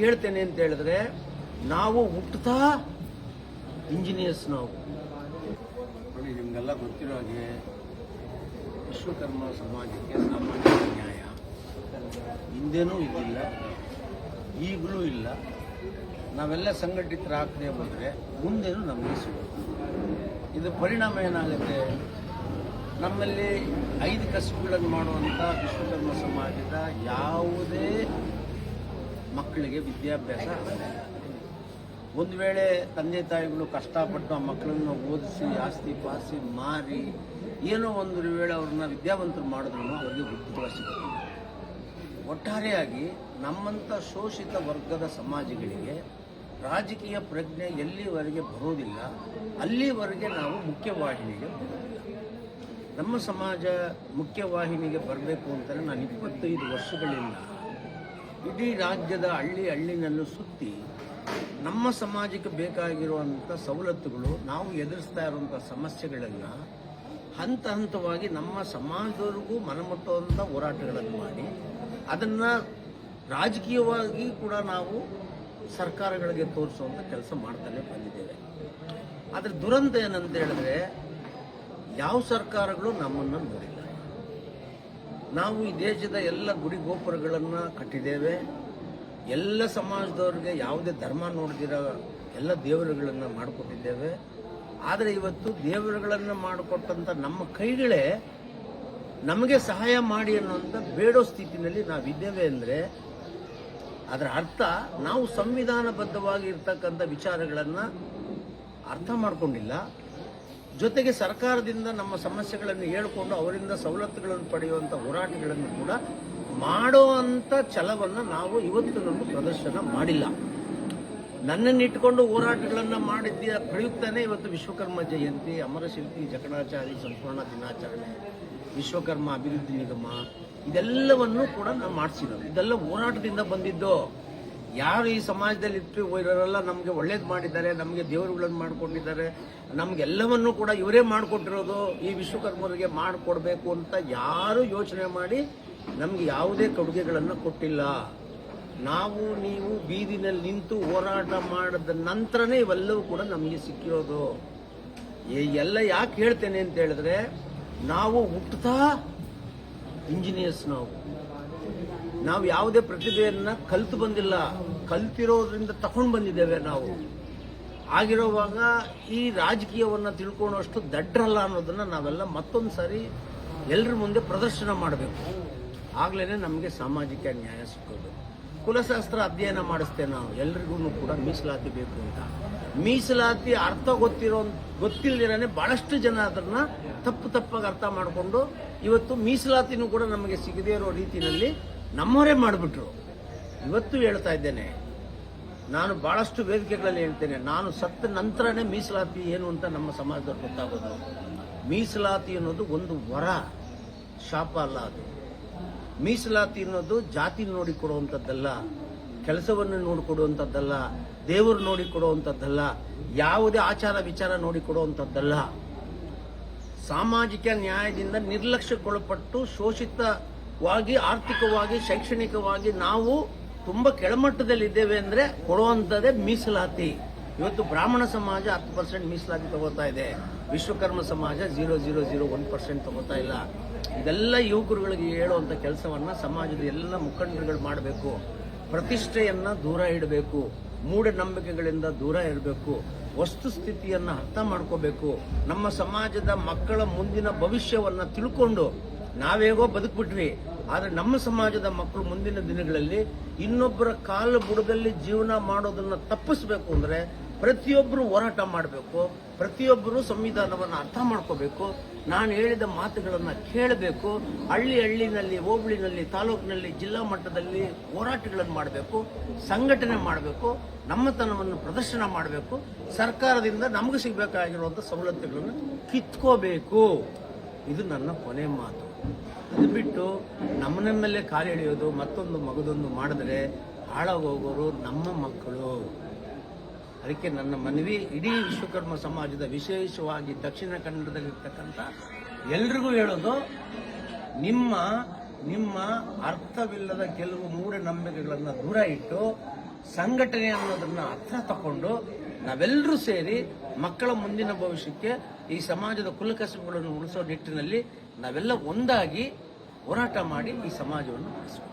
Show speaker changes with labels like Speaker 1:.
Speaker 1: ಹೇಳ್ತೇನೆ ಅಂತ ಹೇಳಿದ್ರೆ ನಾವು ಹುಟ್ಟುತ್ತಾ ಇಂಜಿನಿಯರ್ಸ್. ನಾವು ನೋಡಿ, ನಿಮಗೆಲ್ಲ ಗೊತ್ತಿರೋ ಹಾಗೆ ವಿಶ್ವಕರ್ಮ ಸಮಾಜಕ್ಕೆ ಸಾಮಾಜಿಕ ನ್ಯಾಯ ಹಿಂದೇನೂ ಇದ್ದಿಲ್ಲ, ಈಗಲೂ ಇಲ್ಲ. ನಾವೆಲ್ಲ ಸಂಘಟಿತರಾಗದೆ ಬಂದರೆ ಮುಂದೇನೂ ನಮಗೆ ಸಿಗೋದು. ಇದು ಪರಿಣಾಮ ಏನಾಗುತ್ತೆ, ನಮ್ಮಲ್ಲಿ 5 ಕಸುಬುಗಳನ್ನು ಮಾಡುವಂಥ ವಿಶ್ವಕರ್ಮ ಸಮಾಜದ ಯಾವುದೇ ಮಕ್ಕಳಿಗೆ ವಿದ್ಯಾಭ್ಯಾಸ ಆಗಲ್ಲ. ಒಂದು ವೇಳೆ ತಂದೆ ತಾಯಿಗಳು ಕಷ್ಟಪಟ್ಟು ಆ ಮಕ್ಕಳನ್ನು ಓದಿಸಿ ಆಸ್ತಿ ಪಾಸ್ತಿ ಮಾರಿ ಏನೋ ಒಂದು ವೇಳೆ ಅವ್ರನ್ನ ವಿದ್ಯಾವಂತರು ಮಾಡಿದ್ರು ಅವರಿಗೆ ಉದ್ಯೋಗ ಸಿಗುತ್ತೆ. ಒಟ್ಟಾರೆಯಾಗಿ ನಮ್ಮಂಥ ಶೋಷಿತ ವರ್ಗದ ಸಮಾಜಗಳಿಗೆ ರಾಜಕೀಯ ಪ್ರಜ್ಞೆ ಎಲ್ಲಿವರೆಗೆ ಬರೋದಿಲ್ಲ ಅಲ್ಲಿವರೆಗೆ ನಾವು ಮುಖ್ಯವಾಹಿನಿಗೆ ಬರೋದಿಲ್ಲ. ನಮ್ಮ ಸಮಾಜ ಮುಖ್ಯವಾಹಿನಿಗೆ ಬರಬೇಕು ಅಂತಲೇ ನಾನು 25 ವರ್ಷಗಳಿಂದ ಇಡೀ ರಾಜ್ಯದ ಹಳ್ಳಿನಲ್ಲೂ ಸುತ್ತಿ ನಮ್ಮ ಸಮಾಜಕ್ಕೆ ಬೇಕಾಗಿರುವಂಥ ಸವಲತ್ತುಗಳು, ನಾವು ಎದುರಿಸ್ತಾ ಇರುವಂಥ ಸಮಸ್ಯೆಗಳನ್ನು ಹಂತ ಹಂತವಾಗಿ ನಮ್ಮ ಸಮಾಜದವರೆಗೂ ಮನಮುಟ್ಟುವಂಥ ಹೋರಾಟಗಳನ್ನು ಮಾಡಿ ಅದನ್ನು ರಾಜಕೀಯವಾಗಿ ಕೂಡ ನಾವು ಸರ್ಕಾರಗಳಿಗೆ ತೋರಿಸುವಂಥ ಕೆಲಸ ಮಾಡ್ತಾನೆ ಬಂದಿದ್ದೇವೆ. ಆದರೆ ದುರಂತ ಏನಂತ ಹೇಳಿದ್ರೆ, ಯಾವ ಸರ್ಕಾರಗಳು ನಮ್ಮನ್ನು ನೋಡಿಲ್ಲ. ನಾವು ಈ ದೇಶದ ಎಲ್ಲ ಗುಡಿ ಗೋಪುರಗಳನ್ನು ಕಟ್ಟಿದ್ದೇವೆ. ಎಲ್ಲ ಸಮಾಜದವ್ರಿಗೆ ಯಾವುದೇ ಧರ್ಮ ನೋಡ್ದಿರೋ ಎಲ್ಲ ದೇವರುಗಳನ್ನು ಮಾಡಿಕೊಟ್ಟಿದ್ದೇವೆ. ಆದರೆ ಇವತ್ತು ದೇವರುಗಳನ್ನು ಮಾಡಿಕೊಟ್ಟಂಥ ನಮ್ಮ ಕೈಗಳೇ ನಮಗೆ ಸಹಾಯ ಮಾಡಿ ಅನ್ನುವಂಥ ಬೇಡೋ ಸ್ಥಿತಿನಲ್ಲಿ ನಾವಿದ್ದೇವೆ ಅಂದರೆ ಅದರ ಅರ್ಥ ನಾವು ಸಂವಿಧಾನಬದ್ಧವಾಗಿ ಇರ್ತಕ್ಕಂಥ ವಿಚಾರಗಳನ್ನು ಅರ್ಥ ಮಾಡಿಕೊಂಡಿಲ್ಲ. ಜೊತೆಗೆ ಸರ್ಕಾರದಿಂದ ನಮ್ಮ ಸಮಸ್ಯೆಗಳನ್ನು ಹೇಳಿಕೊಂಡು ಅವರಿಂದ ಸವಲತ್ತುಗಳನ್ನು ಪಡೆಯುವಂಥ ಹೋರಾಟಗಳನ್ನು ಕೂಡ ಮಾಡುವಂಥ ಛಲವನ್ನು ನಾವು ಇವತ್ತು ನಮ್ಮ ಪ್ರದರ್ಶನ ಮಾಡಿಲ್ಲ. ನನ್ನನ್ನು ಇಟ್ಕೊಂಡು ಹೋರಾಟಗಳನ್ನು ಮಾಡಿದ್ದ ಪ್ರಯುಕ್ತನೇ ಇವತ್ತು ವಿಶ್ವಕರ್ಮ ಜಯಂತಿ, ಅಮರಶಿಲ್ಪಿ ಜಕಣಾಚಾರಿ ಸಂಪೂರ್ಣ ದಿನಾಚರಣೆ, ವಿಶ್ವಕರ್ಮ ಅಭಿವೃದ್ಧಿ ನಿಗಮ ಇದೆಲ್ಲವನ್ನು ಕೂಡ ನಾವು ಮಾಡಿಸಿರೋದು. ಇದೆಲ್ಲ ಹೋರಾಟದಿಂದ ಬಂದಿದ್ದು. ಯಾರು ಈ ಸಮಾಜದಲ್ಲಿ ಇಟ್ಟು ಇವರೆಲ್ಲ ನಮಗೆ ಒಳ್ಳೇದು ಮಾಡಿದ್ದಾರೆ, ನಮಗೆ ದೇವರುಗಳನ್ನು ಮಾಡಿಕೊಟ್ಟಿದ್ದಾರೆ, ನಮಗೆಲ್ಲವನ್ನೂ ಕೂಡ ಇವರೇ ಮಾಡಿಕೊಟ್ಟಿರೋದು, ಈ ವಿಶ್ವಕರ್ಮರಿಗೆ ಮಾಡಿಕೊಡ್ಬೇಕು ಅಂತ ಯಾರು ಯೋಚನೆ ಮಾಡಿ ನಮಗೆ ಯಾವುದೇ ಕೊಡುಗೆಗಳನ್ನು ಕೊಟ್ಟಿಲ್ಲ. ನಾವು ನೀವು ಬೀದಿನಲ್ಲಿ ನಿಂತು ಹೋರಾಟ ಮಾಡಿದ ನಂತರನೇ ಇವೆಲ್ಲವೂ ಕೂಡ ನಮಗೆ ಸಿಕ್ಕಿರೋದು. ಎಲ್ಲ ಯಾಕೆ ಹೇಳ್ತೇನೆ ಅಂತ ಹೇಳಿದ್ರೆ, ನಾವು ಹುಟ್ಟುತ್ತಾ ಇಂಜಿನಿಯರ್ಸ್. ನಾವು ಯಾವುದೇ ಪ್ರತಿಭೆಯನ್ನು ಕಲಿತು ಬಂದಿಲ್ಲ, ಕಲ್ತಿರೋದ್ರಿಂದ ತಗೊಂಡು ಬಂದಿದ್ದೇವೆ. ನಾವು ಆಗಿರೋವಾಗ ಈ ರಾಜಕೀಯವನ್ನು ತಿಳ್ಕೊಳ್ಳೋಷ್ಟು ದಡ್ರಲ್ಲ ಅನ್ನೋದನ್ನು ನಾವೆಲ್ಲ ಮತ್ತೊಂದು ಸಾರಿ ಎಲ್ಲರ ಮುಂದೆ ಪ್ರದರ್ಶನ ಮಾಡಬೇಕು. ಆಗ್ಲೇ ನಮಗೆ ಸಾಮಾಜಿಕ ನ್ಯಾಯ ಸಿಕ್ಕೋದು. ಕುಲಶಾಸ್ತ್ರ ಅಧ್ಯಯನ ಮಾಡಿಸ್ತೇವೆ ನಾವು, ಎಲ್ರಿಗೂ ಕೂಡ ಮೀಸಲಾತಿ ಬೇಕು ಅಂತ. ಮೀಸಲಾತಿ ಅರ್ಥ ಗೊತ್ತಿಲ್ಲದಿರೇ ಬಹಳಷ್ಟು ಜನ ಅದನ್ನ ತಪ್ಪಾಗಿ ಅರ್ಥ ಮಾಡಿಕೊಂಡು ಇವತ್ತು ಮೀಸಲಾತಿನೂ ಕೂಡ ನಮಗೆ ಸಿಗದೇ ಇರೋ ರೀತಿಯಲ್ಲಿ ನಮ್ಮವರೇ ಮಾಡಿಬಿಟ್ರು. ಇವತ್ತು ಹೇಳ್ತಾ ಇದ್ದೇನೆ, ನಾನು ಬಹಳಷ್ಟು ವೇದಿಕೆಗಳಲ್ಲಿ ಹೇಳ್ತೇನೆ, ನಾನು ಸತ್ತ ನಂತರನೇ ಮೀಸಲಾತಿ ಏನು ಅಂತ ನಮ್ಮ ಸಮಾಜದವ್ರಿಗೆ ಗೊತ್ತಾಗೋದು. ಮೀಸಲಾತಿ ಅನ್ನೋದು ಒಂದು ವರ, ಶಾಪ ಅಲ್ಲ. ಅದು ಮೀಸಲಾತಿ ಅನ್ನೋದು ಜಾತಿ ನೋಡಿಕೊಡುವಂಥದ್ದಲ್ಲ, ಕೆಲಸವನ್ನು ನೋಡಿಕೊಡುವಂಥದ್ದಲ್ಲ, ದೇವರು ನೋಡಿಕೊಡುವಂಥದ್ದಲ್ಲ, ಯಾವುದೇ ಆಚಾರ ವಿಚಾರ ನೋಡಿಕೊಡುವಂಥದ್ದಲ್ಲ. ಸಾಮಾಜಿಕ ನ್ಯಾಯದಿಂದ ನಿರ್ಲಕ್ಷ್ಯಕ್ಕೊಳಪಟ್ಟು ಶೋಷಿತವಾಗಿ ಆರ್ಥಿಕವಾಗಿ ಶೈಕ್ಷಣಿಕವಾಗಿ ನಾವು ತುಂಬಾ ಕೆಳಮಟ್ಟದಲ್ಲಿದ್ದೇವೆ ಅಂದ್ರೆ ಕೊಡುವಂಥದ್ದೇ ಮೀಸಲಾತಿ. ಇವತ್ತು ಬ್ರಾಹ್ಮಣ ಸಮಾಜ 10% ಮೀಸಲಾತಿ ತಗೋತಾ ಇದೆ, ವಿಶ್ವಕರ್ಮ ಸಮಾಜ 0.001% ತಗೋತಾ ಇಲ್ಲ. ಇದೆಲ್ಲ ಯುವಕರುಗಳಿಗೆ ಹೇಳುವಂಥ ಕೆಲಸವನ್ನ ಸಮಾಜದ ಎಲ್ಲ ಮುಖಂಡರುಗಳು ಮಾಡಬೇಕು. ಪ್ರತಿಷ್ಠೆಯನ್ನ ದೂರ ಇಡಬೇಕು, ಮೂಢನಂಬಿಕೆಗಳಿಂದ ದೂರ ಇರಬೇಕು, ವಸ್ತುಸ್ಥಿತಿಯನ್ನ ಅರ್ಥ ಮಾಡ್ಕೋಬೇಕು. ನಮ್ಮ ಸಮಾಜದ ಮಕ್ಕಳ ಮುಂದಿನ ಭವಿಷ್ಯವನ್ನ ತಿಳ್ಕೊಂಡು ನಾವೇಗೋ ಬದುಕ್ಬಿಟ್ವಿ, ಆದರೆ ನಮ್ಮ ಸಮಾಜದ ಮಕ್ಕಳು ಮುಂದಿನ ದಿನಗಳಲ್ಲಿ ಇನ್ನೊಬ್ಬರ ಕಾಲು ಬುಡದಲ್ಲಿ ಜೀವನ ಮಾಡೋದನ್ನ ತಪ್ಪಿಸ್ಬೇಕು ಅಂದ್ರೆ ಪ್ರತಿಯೊಬ್ಬರು ಹೋರಾಟ ಮಾಡಬೇಕು, ಪ್ರತಿಯೊಬ್ಬರು ಸಂವಿಧಾನವನ್ನು ಅರ್ಥ ಮಾಡ್ಕೋಬೇಕು, ನಾನು ಹೇಳಿದ ಮಾತುಗಳನ್ನು ಕೇಳಬೇಕು, ಹಳ್ಳಿನಲ್ಲಿ, ಹೋಬಳಿನಲ್ಲಿ, ತಾಲೂಕಿನಲ್ಲಿ, ಜಿಲ್ಲಾ ಮಟ್ಟದಲ್ಲಿ ಹೋರಾಟಗಳನ್ನು ಮಾಡಬೇಕು, ಸಂಘಟನೆ ಮಾಡಬೇಕು, ನಮ್ಮತನವನ್ನು ಪ್ರದರ್ಶನ ಮಾಡಬೇಕು, ಸರ್ಕಾರದಿಂದ ನಮಗೆ ಸಿಗಬೇಕಾಗಿರುವಂಥ ಸವಲತ್ತುಗಳನ್ನು ಕಿತ್ಕೋಬೇಕು. ಇದು ನನ್ನ ಕೊನೆ ಮಾತು. ಅದು ಬಿಟ್ಟು ನಮ್ಮ ಮೇಲೆ ಕಾಲು ಎಳೆಯೋದು, ಮತ್ತೊಂದು ಮಗದೊಂದು ಮಾಡಿದ್ರೆ ಹಾಳಾಗೋಗೋರು ನಮ್ಮ ಮಕ್ಕಳು. ಅದಕ್ಕೆ ನನ್ನ ಮನವಿ ಇಡೀ ವಿಶ್ವಕರ್ಮ ಸಮಾಜದ, ವಿಶೇಷವಾಗಿ ದಕ್ಷಿಣ ಕನ್ನಡದಲ್ಲಿರ್ತಕ್ಕಂಥ ಎಲ್ರಿಗೂ ಹೇಳೋದು, ನಿಮ್ಮ ಅರ್ಥವಿಲ್ಲದ ಕೆಲವು ಮೂಢನಂಬಿಕೆಗಳನ್ನು ದೂರ ಇಟ್ಟು ಸಂಘಟನೆ ಅನ್ನೋದನ್ನ ಹತ್ರ ತಕೊಂಡು ನಾವೆಲ್ಲರೂ ಸೇರಿ ಮಕ್ಕಳ ಮುಂದಿನ ಭವಿಷ್ಯಕ್ಕೆ ಈ ಸಮಾಜದ ಕುಲಕಸುಬುಗಳನ್ನು ಉಳಿಸೋ ನಿಟ್ಟಿನಲ್ಲಿ ನಾವೆಲ್ಲ ಒಂದಾಗಿ ಹೋರಾಟ ಮಾಡಿ ಈ ಸಮಾಜವನ್ನು ಉಳಿಸಬೇಕು.